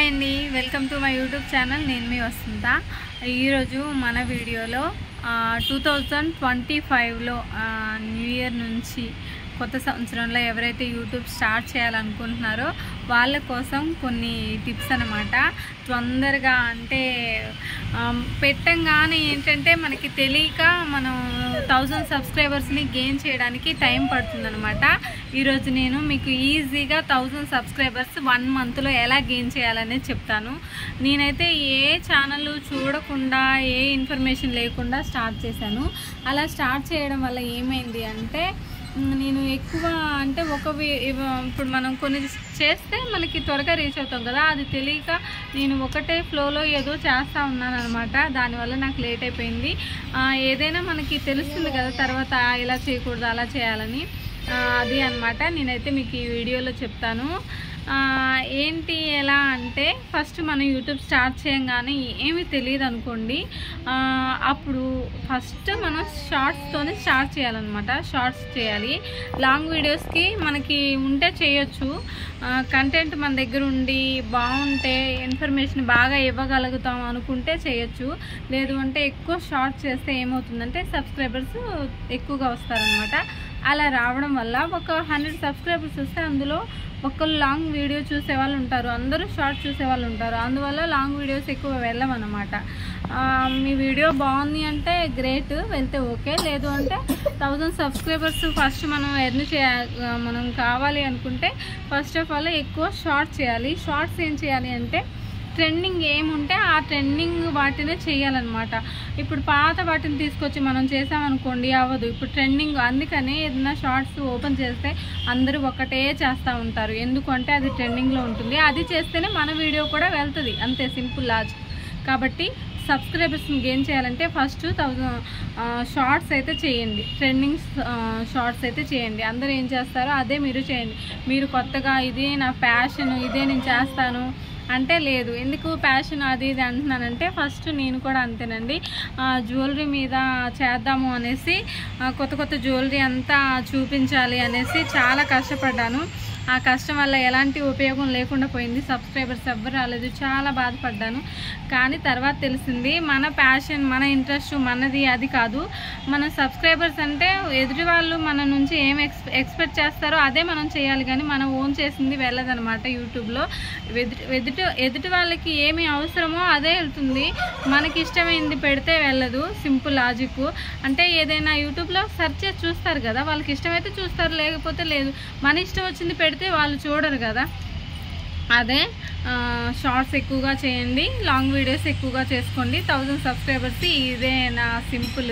Hi అండి, welcome to my YouTube channel. నేను మీ వస్తుందా. ఈరోజు మన వీడియోలో 2025లో న్యూ ఇయర్ నుంచి కొత్త సంవత్సరంలో ఎవరైతే యూట్యూబ్ స్టార్ట్ చేయాలనుకుంటున్నారో వాళ్ళ కోసం కొన్ని టిప్స్ అన్నమాట. తొందరగా అంటే పెట్టంగానే ఏంటంటే మనకి తెలియక మనం 1000 సబ్స్క్రైబర్స్ని గెయిన్ చేయడానికి టైం పడుతుందన్నమాట. ఈరోజు నేను మీకు ఈజీగా 1000 సబ్స్క్రైబర్స్ 1 మంత్లో ఎలా గెయిన్ చేయాలనేది చెప్తాను. నేనైతే ఏ ఛానల్ చూడకుండా ఏ ఇన్ఫర్మేషన్ లేకుండా స్టార్ట్ చేశాను. అలా స్టార్ట్ చేయడం వల్ల ఏమైంది అంటే నేను ఎక్కువ అంటే ఇప్పుడు మనం కొన్ని చేస్తే మనకి త్వరగా రీచ్ అవుతాం కదా, అది తెలియక నేను ఒకటే ఫ్లోలో ఏదో చేస్తూ ఉన్నాను అనమాట. దానివల్ల నాకు లేట్ అయిపోయింది. ఏదైనా మనకి తెలుస్తుంది కదా తర్వాత ఇలా చేయకూడదు అలా చేయాలని, అది అన్నమాట. నేనైతే మీకు ఈ వీడియోలో చెప్తాను. ఏంటి ఎలా అంటే ఫస్ట్ మనం యూట్యూబ్ స్టార్ట్ చేయంగానే ఏమీ తెలియదు అనుకోండి, అప్పుడు ఫస్ట్ మనం షార్ట్స్తోనే స్టార్ట్ చేయాలన్నమాట. షార్ట్స్ చేయాలి. లాంగ్ వీడియోస్కి మనకి ఉంటే చేయొచ్చు, కంటెంట్ మన దగ్గర ఉండి బాగుంటే ఇన్ఫర్మేషన్ బాగా ఇవ్వగలుగుతాం అనుకుంటే చేయొచ్చు. లేదు అంటే ఎక్కువ షార్ట్స్ చేస్తే ఏమవుతుందంటే సబ్స్క్రైబర్స్ ఎక్కువగా వస్తారనమాట. అలా రావడం వల్ల ఒక 100 సబ్స్క్రైబర్స్ వస్తే అందులో ఒకళ్ళు లాంగ్ వీడియో చూసే వాళ్ళు ఉంటారు, అందరూ షార్ట్ చూసే వాళ్ళు ఉంటారు. అందువల్ల లాంగ్ వీడియోస్ ఎక్కువ వెళ్ళమన్నమాట. మీ వీడియో బాగుంది అంటే గ్రేట్, వెళ్తే ఓకే. లేదు అంటే 1000 సబ్స్క్రైబర్స్ ఫస్ట్ మనం కావాలి అనుకుంటే ఫస్ట్ ఆఫ్ ఆల్ ఎక్కువ షార్ట్స్ చేయాలి. షార్ట్స్ ఏం చేయాలి అంటే ట్రెండింగ్ ఏముంటే ఆ ట్రెండింగ్ వాటినే చేయాలన్నమాట. ఇప్పుడు పాత వాటిని తీసుకొచ్చి మనం చేసామనుకోండి అవ్వదు. ఇప్పుడు ట్రెండింగ్, అందుకనే ఏదైనా షార్ట్స్ ఓపెన్ చేస్తే అందరూ ఒకటే చేస్తూ ఉంటారు. ఎందుకంటే అది ట్రెండింగ్లో ఉంటుంది, అది చేస్తేనే మన వీడియో కూడా వెళ్తుంది. అంతే, సింపుల్ లాజిక్. కాబట్టి సబ్స్క్రైబర్స్ని గెయిన్ చేయాలంటే ఫస్ట్ 1000 షార్ట్స్ అయితే చేయండి. ట్రెండింగ్ షార్ట్స్ అయితే చేయండి. అందరూ ఏం చేస్తారో అదే మీరు చేయండి. మీరు కొత్తగా ఇదే నా ప్యాషన్, ఇదే నేను చేస్తాను అంటే లేదు. ఎందుకు ప్యాషన్ అది ఇది అంటున్నానంటే ఫస్ట్ నేను కూడా అంతేనండి. జ్యువెలరీ మీద చేద్దాము అనేసి కొత్త జ్యువెలరీ అంతా చూపించాలి అనేసి చాలా కష్టపడ్డాను. ఆ కష్టం వల్ల ఎలాంటి ఉపయోగం లేకుండా పోయింది. సబ్స్క్రైబర్స్ ఎవ్వరు రాలేదు, చాలా బాధపడ్డాను. కానీ తర్వాత తెలిసింది మన ప్యాషన్, మన ఇంట్రెస్ట్ మనది అది కాదు. మన సబ్స్క్రైబర్స్ అంటే ఎదుటి వాళ్ళు మన నుంచి ఏం ఎక్స్పెక్ట్ చేస్తారో అదే మనం చేయాలి, కానీ మనం ఓన్ చేసింది వెళ్ళదనమాట. యూట్యూబ్లో ఎదుటి వాళ్ళకి ఏమి అవసరమో అదే వెళ్తుంది, మనకి ఇష్టమైంది పెడితే వెళ్ళదు. Simple logic. అంటే ఏదైనా యూట్యూబ్లో సెర్చ్ చేసి చూస్తారు కదా, వాళ్ళకి ఇష్టమైతే చూస్తారు, లేకపోతే లేదు. మన ఇష్టం వచ్చింది పెడితే వాళ్ళు చూడరు కదా. అదే షార్ట్స్ ఎక్కువగా చేయండి, లాంగ్ వీడియోస్ ఎక్కువగా చేసుకోండి. 1000 సబ్స్క్రైబర్స్ ఇదే నా సింపుల్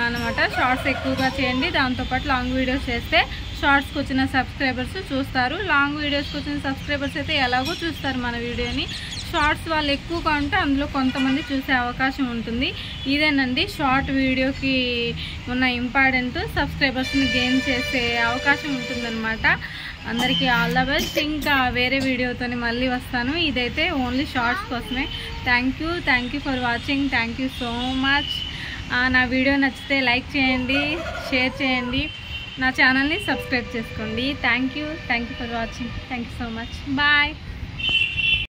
అనమాట. షార్ట్స్ ఎక్కువగా చేయండి, దాంతోపాటు లాంగ్ వీడియోస్ చేస్తే షార్ట్స్కి వచ్చిన సబ్స్క్రైబర్స్ చూస్తారు, లాంగ్ వీడియోస్కి వచ్చిన సబ్స్క్రైబర్స్ అయితే ఎలాగో చూస్తారు మన వీడియోని. షార్ట్స్ వాళ్ళు ఎక్కువగా ఉంటే అందులో కొంతమంది చూసే అవకాశం ఉంటుంది. ఇదేనండి షార్ట్ వీడియోకి ఉన్న ఇంపార్టెంట్, సబ్స్క్రైబర్స్ని గెయిన్ చేసే అవకాశం ఉంటుందన్నమాట. అందరికీ ఆల్ ద బెస్ట్. ఇంకా వేరే వీడియోతోని మళ్ళీ వస్తాను. ఇదైతే ఓన్లీ షార్ట్స్ కోసమే. Thank you for watching. Thank you so much. నా వీడియో నచ్చితే లైక్ చేయండి, షేర్ చేయండి, నా ఛానల్ని సబ్స్క్రైబ్ చేసుకోండి. Thank you for watching. Thank you so much. Bye.